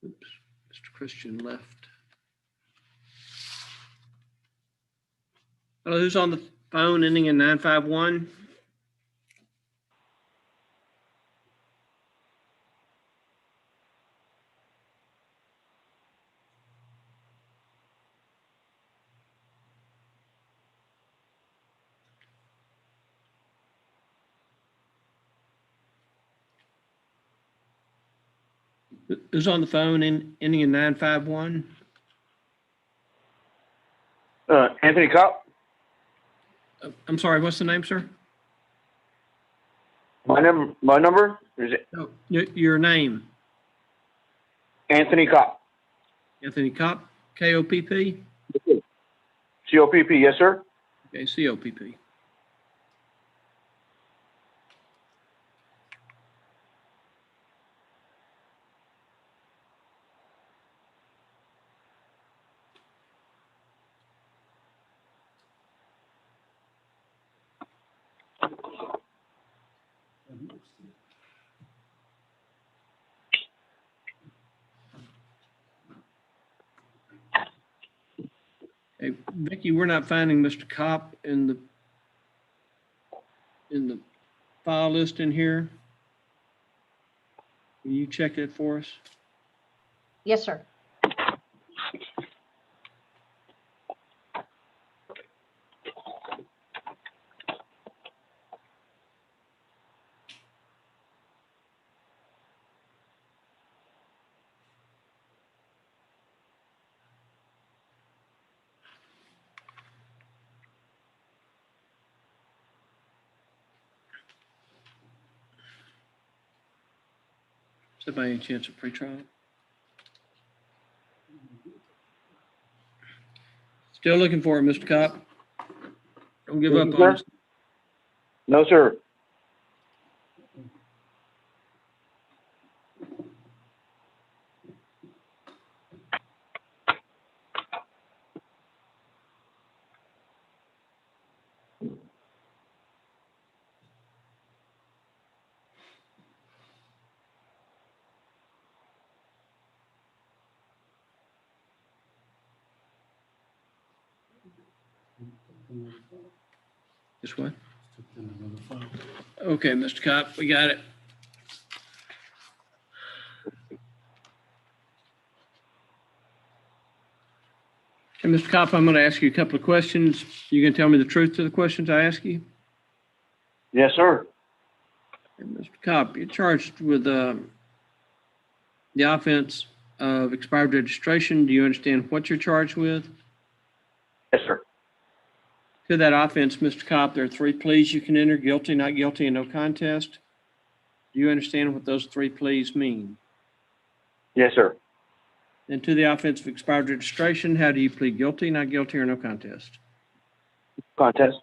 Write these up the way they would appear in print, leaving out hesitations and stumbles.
Oops, Mr. Christian left. Hello, who's on the phone ending in 951? Who's on the phone ending in 951? Anthony Kopp. I'm sorry, what's the name, sir? My number is No, your name. Anthony Kopp. Anthony Kopp, K-O-P-P? C-O-P-P, yes, sir. Okay, C-O-P-P. Hey, Vicki, we're not finding Mr. Kopp in the file list in here. Will you check it for us? Yes, sir. Is there by any chance of pretrial? Still looking for it, Mr. Kopp. Don't give up on us. No, sir. This one? Okay, Mr. Kopp, we got it. Okay, Mr. Kopp, I'm going to ask you a couple of questions. You can tell me the truth to the questions I ask you? Yes, sir. And Mr. Kopp, you're charged with the offense of expired registration. Do you understand what you're charged with? Yes, sir. To that offense, Mr. Kopp, there are 3 pleas you can enter: guilty, not guilty, and no contest. Do you understand what those 3 pleas mean? Yes, sir. And to the offense of expired registration, how do you plead: guilty, not guilty, or no contest? Contest.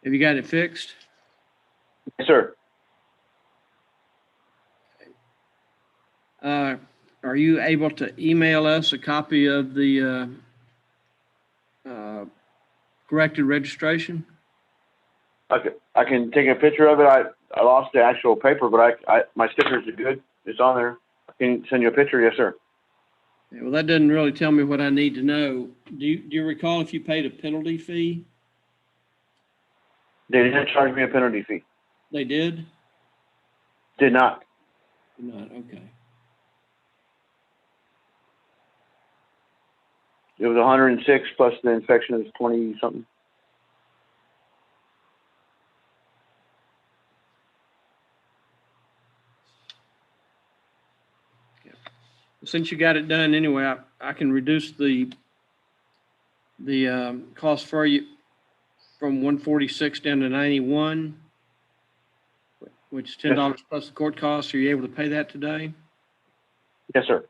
Have you got it fixed? Yes, sir. Are you able to email us a copy of the corrected registration? I can take a picture of it. I lost the actual paper, but my stickers are good. It's on there. I can send you a picture. Yes, sir. Yeah, well, that doesn't really tell me what I need to know. Do you recall if you paid a penalty fee? They didn't charge me a penalty fee. They did? Did not. Did not, okay. It was 106 plus the inspection is 20 something. Since you got it done anyway, I can reduce the cost for you from 146 down to 91, which is $10 plus the court costs. Are you able to pay that today? Yes, sir.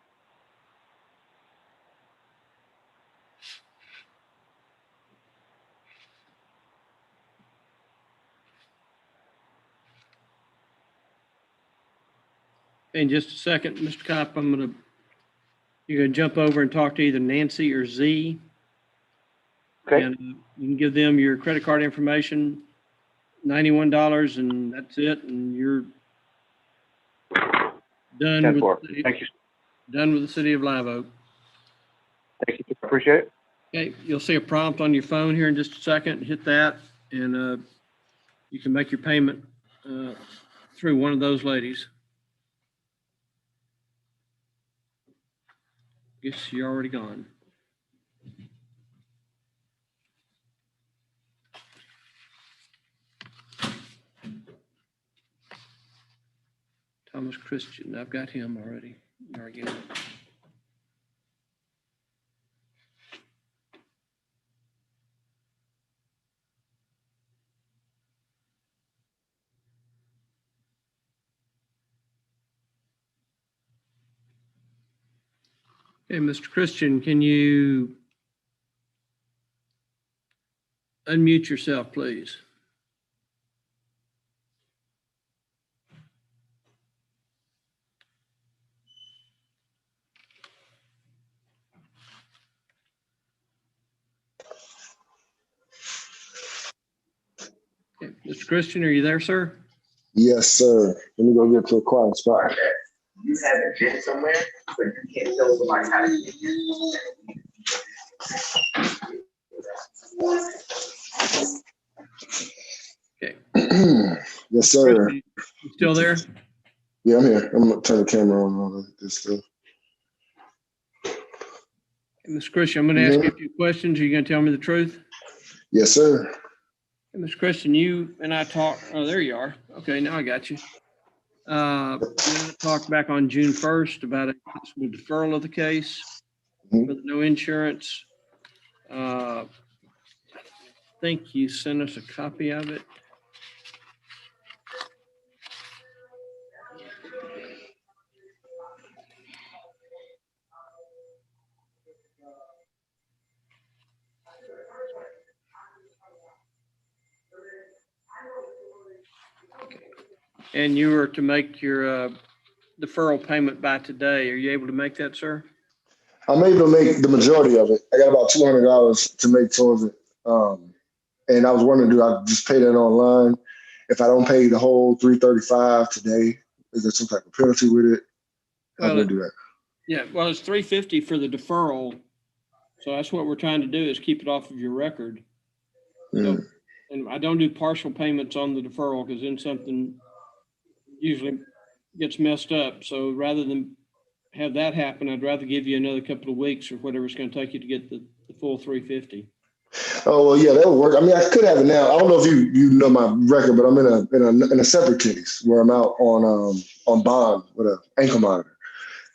In just a second, Mr. Kopp, you're gonna jump over and talk to either Nancy or Z. Okay. And you can give them your credit card information, $91, and that's it. And you're done 10-4. with Thank you. Done with the city of Live Oak. Thank you, appreciate it. Okay, you'll see a prompt on your phone here in just a second. Hit that, and you can make your payment through one of those ladies. Guess you're already gone. Thomas Christian, I've got him already. Again. Okay, Mr. Christian, can you unmute yourself, please? Okay, Mr. Christian, are you there, sir? Yes, sir. Let me go get to a quiet spot. You haven't been somewhere, but you can't tell somebody how to get Okay. Yes, sir. You still there? Yeah, I'm here. I'm gonna turn the camera on and all of this stuff. Mr. Christian, I'm going to ask you a few questions. Are you going to tell me the truth? Yes, sir. Hey, Mr. Christian, you and I talked. Oh, there you are. Okay, now I got you. You and I talked back on June 1st about a possible deferral of the case with no insurance. I think you sent us a copy of it. And you were to make your deferral payment by today. Are you able to make that, sir? I'm able to make the majority of it. I got about $200 to make towards it. And I was wondering, do I just pay that online? If I don't pay the whole $335 today, is there some type of penalty with it? How do I do that? Yeah, well, it's $350 for the deferral. So that's what we're trying to do, is keep it off of your record. So, and I don't do partial payments on the deferral because then something usually gets messed up. So rather than have that happen, I'd rather give you another couple of weeks or whatever it's going to take you to get the full $350. Oh, well, yeah, that would work. I mean, I could have it now. I don't know if you know my record, but I'm in a separate case where I'm out on bond with an ankle monitor,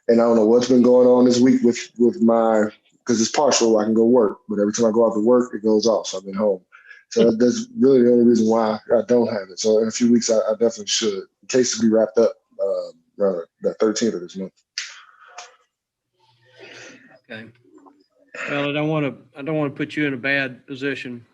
and I don't know what's been going on this week with my, because it's partial. I can go work, but every time I go out to work, it goes off. So I've been home. So that's really the only reason why I don't have it. So in a few weeks, I definitely should. The case will be wrapped up the 13th of this month. Okay. Well, I don't want to put you in a bad position.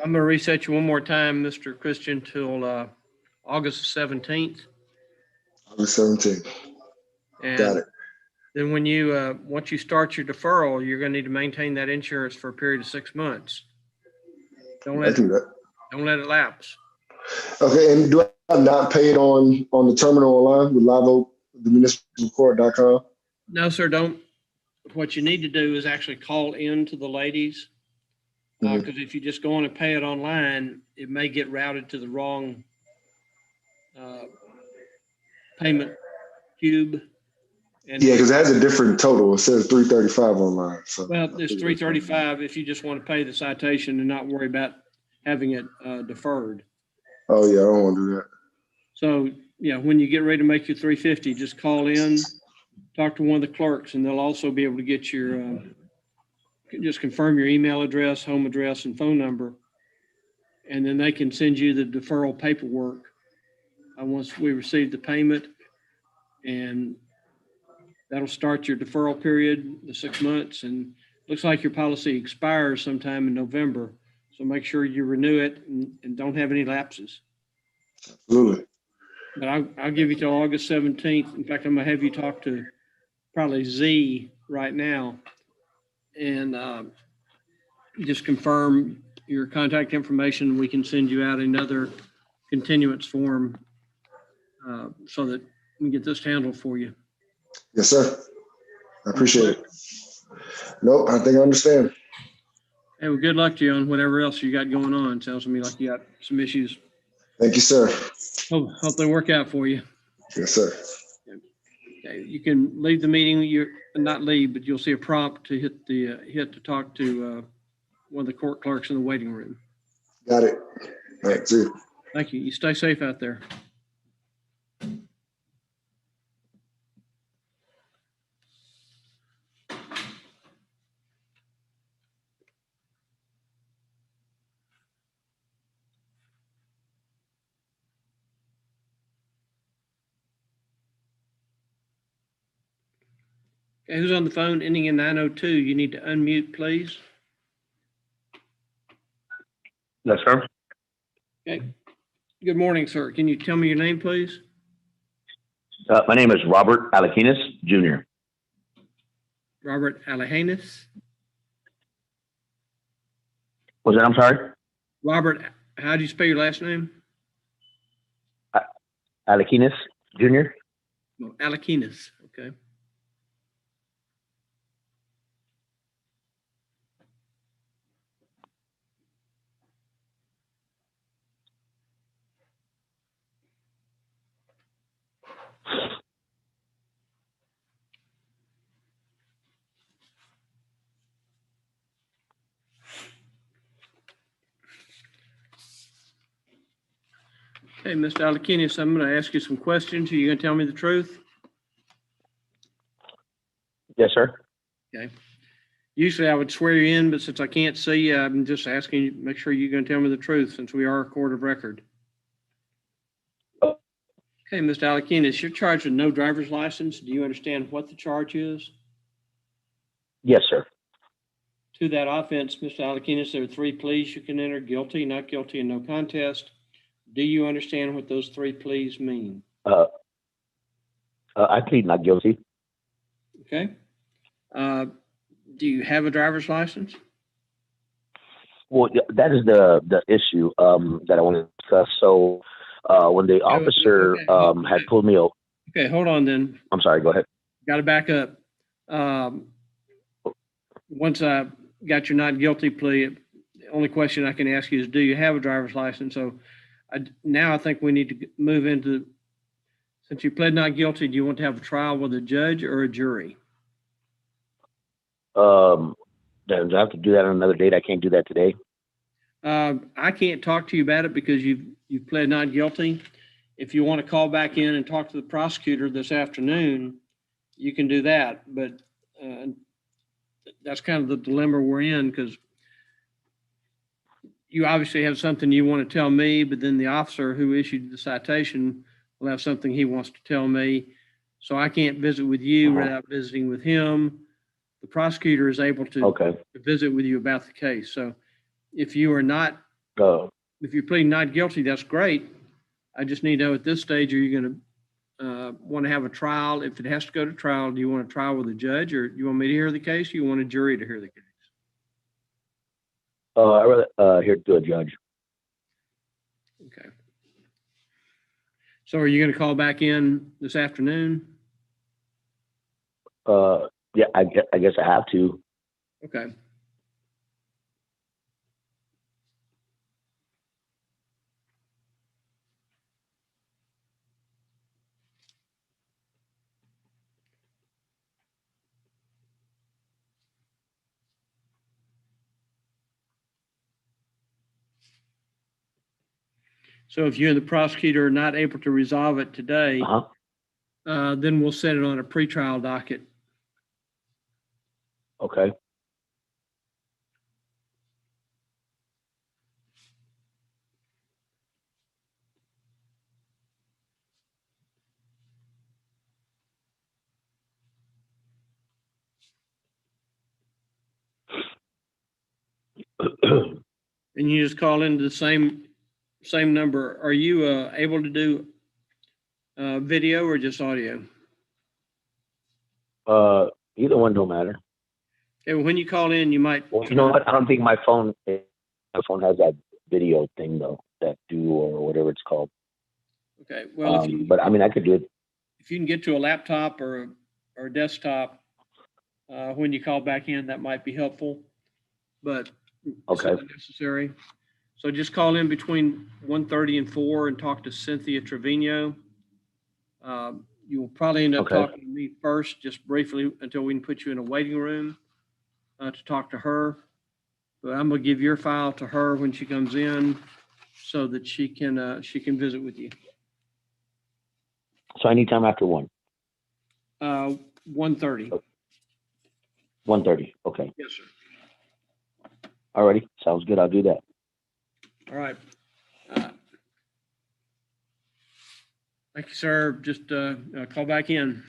I'm going to reset you one more time, Mr. Christian, till August 17th. August 17th. And Got it. then when you, once you start your deferral, you're going to need to maintain that insurance for a period of 6 months. Don't let it lapse. Okay, and do I not pay it on the terminal online with Live Oak, the municipalcourt.com? No, sir, don't. What you need to do is actually call in to the ladies. Because if you just go on and pay it online, it may get routed to the wrong payment cube. And Yeah, because it has a different total. It says $335 online. So well, there's $335 if you just want to pay the citation and not worry about having it deferred. Oh yeah, I don't want to do that. So yeah, when you get ready to make your $350, just call in, talk to one of the clerks, and they'll also be able to get your just confirm your email address, home address, and phone number, and then they can send you the deferral paperwork once we receive the payment, and that'll start your deferral period, the 6 months, and looks like your policy expires sometime in November. So make sure you renew it and don't have any lapses. Absolutely. But I'll give you till August 17th. In fact, I'm gonna have you talk to probably Z right now. And just confirm your contact information. We can send you out another continuance form so that we can get this handled for you. Yes, sir. I appreciate it. Nope, I think I understand. Hey, well, good luck to you on whatever else you got going on. Sounds to me like you got some issues. Thank you, sir. Hope they work out for you. Yes, sir. Okay, you can leave the meeting. You're not leave, but you'll see a prompt to hit to talk to one of the court clerks in the waiting room. Got it. All right, see you. Thank you. You stay safe out there. Okay, who's on the phone ending in 902? You need to unmute, please. Yes, sir. Okay. Good morning, sir. Can you tell me your name, please? My name is Robert Alakinis Jr. Robert Alahanis. Was that, I'm sorry? Robert, how do you spell your last name? Alakinis Jr. No, Alakinis. Okay. Okay, Mr. Alakinis, I'm going to ask you some questions. Are you going to tell me the truth? Yes, sir. Okay. Usually I would swear you in, but since I can't see you, I'm just asking you, make sure you're going to tell me the truth since we are a court of record. Okay, Mr. Alakinis, you're charged with no driver's license. Do you understand what the charge is? Yes, sir. To that offense, Mr. Alakinis, there are 3 pleas you can enter: guilty, not guilty, and no contest. Do you understand what those 3 pleas mean? I plead not guilty. Okay. Do you have a driver's license? Well, that is the issue that I want to discuss. So when the officer had pulled me over. Okay, hold on then. I'm sorry, go ahead. Got to back up. Once I got your not guilty plea, the only question I can ask you is, do you have a driver's license? So now I think we need to move into, since you pled not guilty, do you want to have a trial with a judge or a jury? Then I have to do that on another date. I can't do that today. I can't talk to you about it because you've pled not guilty. If you want to call back in and talk to the prosecutor this afternoon, you can do that. But that's kind of the dilemma we're in, because you obviously have something you want to tell me, but then the officer who issued the citation will have something he wants to tell me. So I can't visit with you without visiting with him. The prosecutor is able to visit with you about the case. So if you are not, if you're pleading not guilty, that's great. I just need to know at this stage, are you going to want to have a trial? If it has to go to trial, do you want a trial with a judge, or do you want me to hear the case? Or you want a jury to hear the case? I'd rather hear it to a judge. Okay. So are you going to call back in this afternoon? Yeah, I guess I have to. Okay. So if you and the prosecutor are not able to resolve it today, then we'll set it on a pretrial docket. Okay. And you just call into the same number. Are you able to do video or just audio? Either one don't matter. Okay, well, when you call in, you might. Well, you know what? I don't think my phone has that video thing though, that Duo or whatever it's called. Okay, well, if you, But I mean, I could do it. if you can get to a laptop or a desktop, when you call back in, that might be helpful, but it's Okay. not necessary. So just call in between 1:30 and 4 and talk to Cynthia Trevino. You will probably end up Okay. talking to me first, just briefly, until we can put you in a waiting room to talk to her. But I'm gonna give your file to her when she comes in so that she can visit with you. So anytime after 1:30. 1:30. Okay. Yes, sir. Alrighty. Sounds good. I'll do that. All right. Thank you, sir. Just call back in.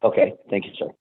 Okay. Thank you, sir.